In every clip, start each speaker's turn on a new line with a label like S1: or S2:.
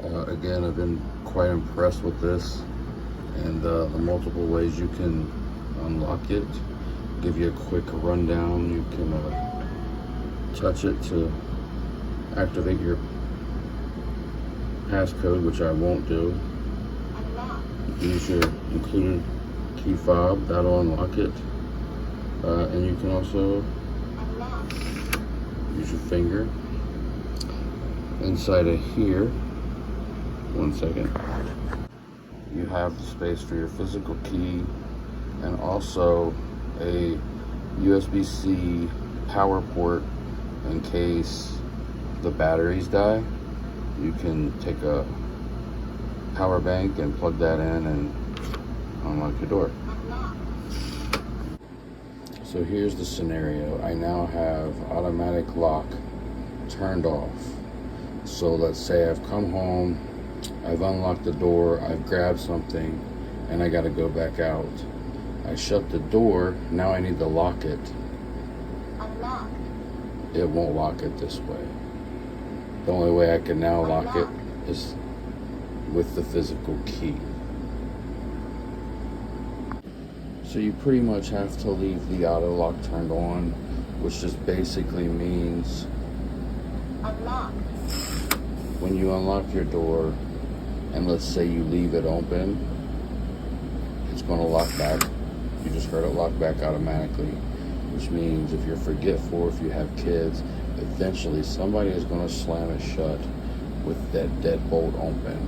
S1: Again, I've been quite impressed with this and the multiple ways you can unlock it. Give you a quick rundown. You can touch it to activate your passcode, which I won't do. Use your included key fob, that'll unlock it. And you can also use your finger. Inside of here, one second, you have the space for your physical key and also a USB-C power port in case the batteries die. You can take a power bank and plug that in and unlock your door. So here's the scenario. I now have automatic lock turned off. So let's say I've come home, I've unlocked the door, I've grabbed something, and I gotta go back out. I shut the door, now I need to lock it.
S2: Unlock.
S1: It won't lock it this way. The only way I can now lock it is with the physical key. So you pretty much have to leave the auto lock turned on, which just basically means
S2: Unlock.
S1: when you unlock your door and let's say you leave it open, it's going to lock back. You just heard it lock back automatically, which means if you're forgetful, if you have kids, eventually somebody is going to slam it shut with that deadbolt open,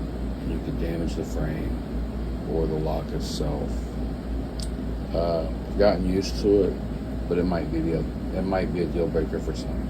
S1: and you could damage the frame or the lock itself. I've gotten used to it, but it might be a deal breaker for some.